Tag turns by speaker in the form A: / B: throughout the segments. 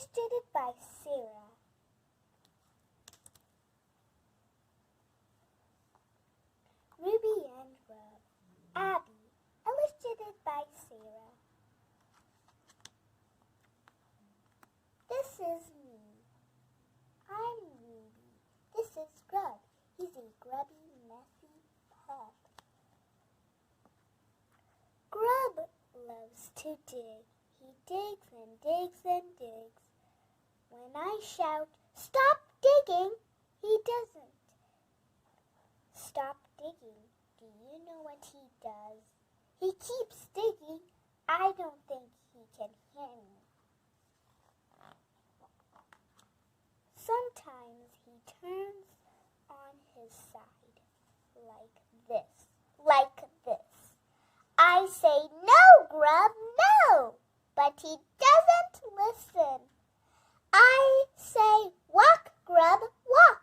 A: Illustrated by Sarah. Ruby and Grub. Abi. Illustrated by Sarah. This is me. I'm Ruby. This is Grub. He's a grubby, messy pup. Grub loves to dig. He digs and digs and digs. When I shout, "Stop digging!" he doesn't stop digging. Do you know what he does? He keeps digging. I don't think he can hear me. Sometimes he turns on his side like this, I say, "No, Grub, no!" But he doesn't listen. I say, "Walk, Grub, walk."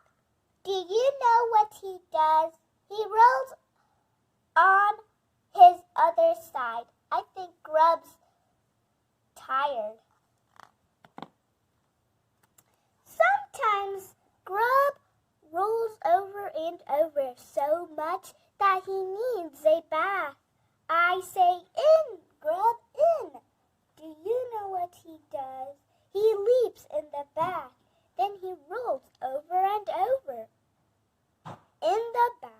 A: Do you know what he does? He rolls on his other side. I think Grub's tired. Sometimes Grub rolls over and over so much that he needs a bath. I say, "In, Grub, in." Do you know what he does? He leaps in the bath. Then he rolls over and over in the bath.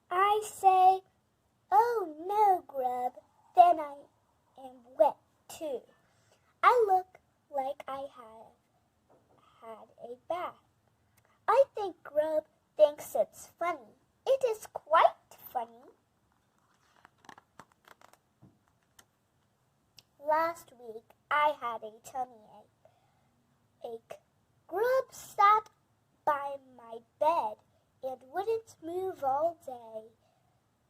A: I say, "Oh no, Grub." Then I am wet too. I look like I have had a bath. I think Grub thinks it's funny. It is quite funny. Last week, I had a tummy ache. Grub sat by my bed and wouldn't move all day.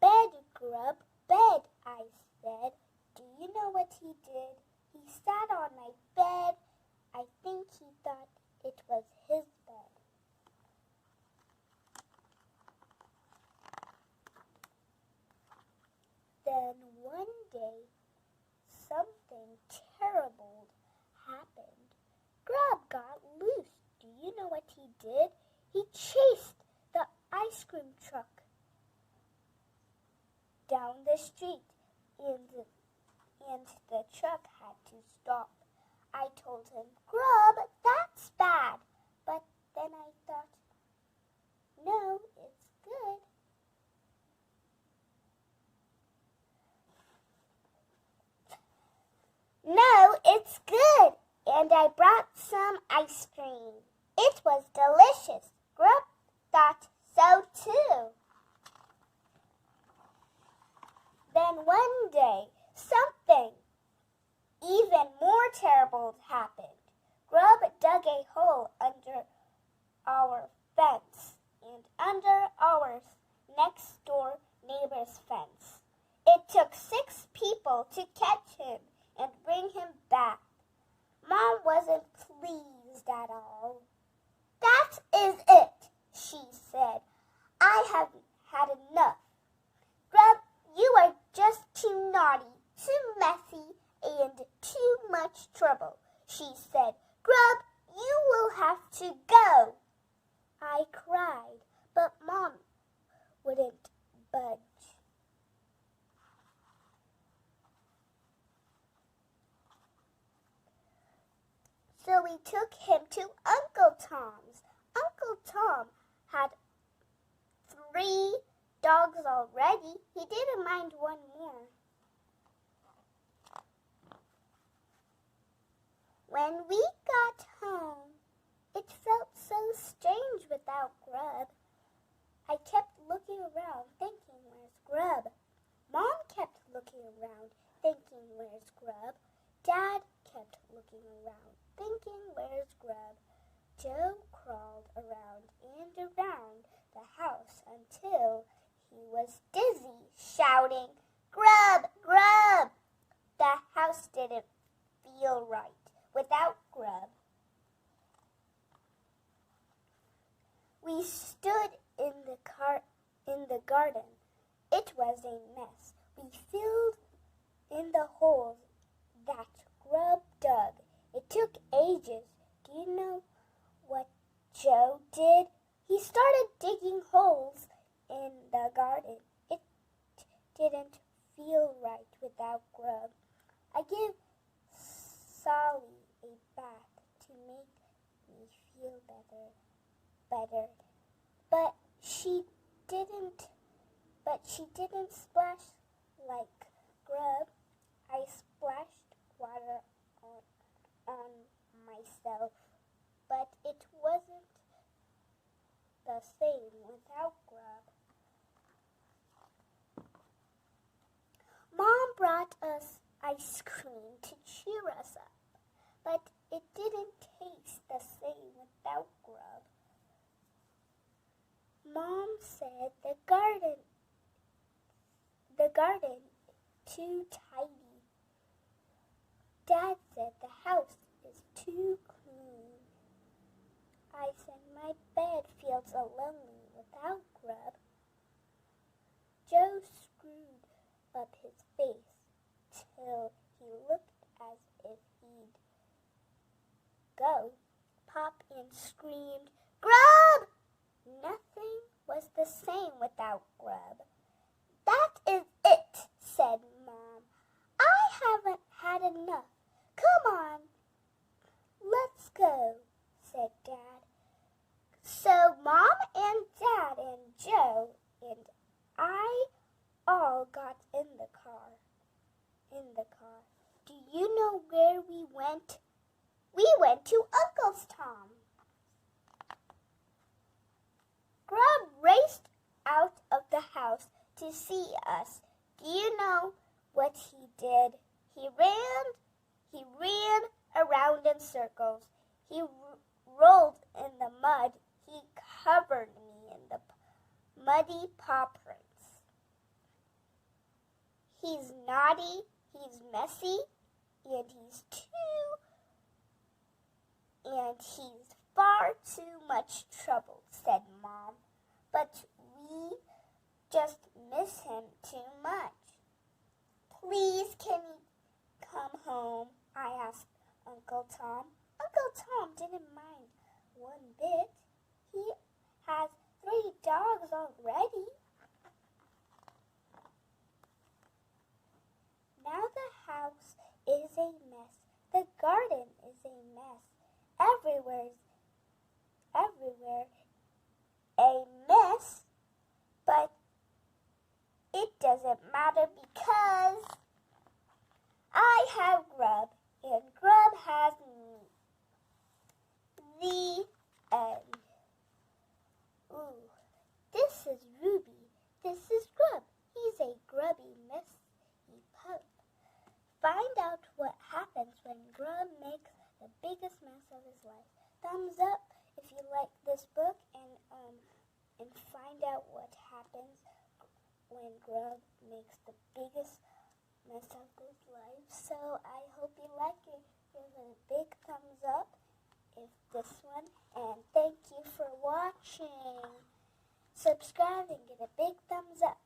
A: "Bed, Grub, bed," I said. Do you know what he did? He sat on my bed. I think he thought it was his bed. Then one day, something terrible happened. Grub got loose. Do you know what he did? He chased the ice cream truck down the street, and the truck had to stop. I told him, "Grub, that's bad." But then I thought, no, it's good. No, it's good. And I brought some ice cream. It was delicious. Grub thought so too. Then one day, something even more terrible happened. Grub dug a hole under our fence and under our next door neighbor's fence. It took 6 people to catch him and bring him back. Mom wasn't pleased at all. "That is it," she said. "I have had enough. Grub, you are just too naughty, too messy, and too much trouble," she said. "Grub, you will have to go." I cried, but Mom wouldn't budge. So we took him to Uncle Tom's. Uncle Tom had 3 dogs already. He didn't mind one more. When we got home, it felt so strange without Grub. I kept looking around, thinking, "Where's Grub?" Mom kept looking around, thinking, "Where's Grub?" Dad kept looking around, thinking, "Where's Grub?" Joe crawled around and around the house until he was dizzy, shouting, "Grub! Grub!" The house didn't feel right without Grub. We stood in the garden. It was a mess. We filled in the holes that Grub dug. It took ages. Do you know what Joe did? He started digging holes in the garden. It didn't feel right without Grub. I give Sally a bath to make me feel better. But she didn't splash like Grub. I splashed water on myself, but it wasn't the same without Grub. Mom brought us ice cream to cheer us up, but it didn't taste the same without Grub. Mom said the garden too tidy. Dad said the house is too clean. I said my bed feels so lonely without Grub. Joe screwed up his face till he looked as if he'd go. Pop and screamed, "Grub!" Nothing was the same without Grub. "That is it," said Mom. "I haven't had enough. Come on, let's go," said Dad. So Mom and Dad and Joe and I all got in the car. Do you know where we went? We went to Uncle's Tom. Grub raced out of the house to see us. Do you know what he did? He ran around in circles. He rolled in the mud. He covered me in the muddy paw prints. He's naughty, he's messy, and he's far too much trouble, said Mom. But we just miss him too much. Please, can he come home? I asked Uncle Tom. Uncle Tom didn't mind one bit. He has 3 dogs already. Now the house is a mess. The garden is a mess. Everywhere a mess. But it doesn't matter because I have Grub and Grub has me. The end. Ooh, this is Ruby. This is Grub. He's a grubby, messy pup. Find out what happens when Grub makes the biggest mess of his life. Thumbs up if you like this book and find out what happens when Grub makes the biggest mess of his life. So I hope you like it. Give it a big thumbs up if this one. And thank you for watching. Subscribe and get a big thumbs up.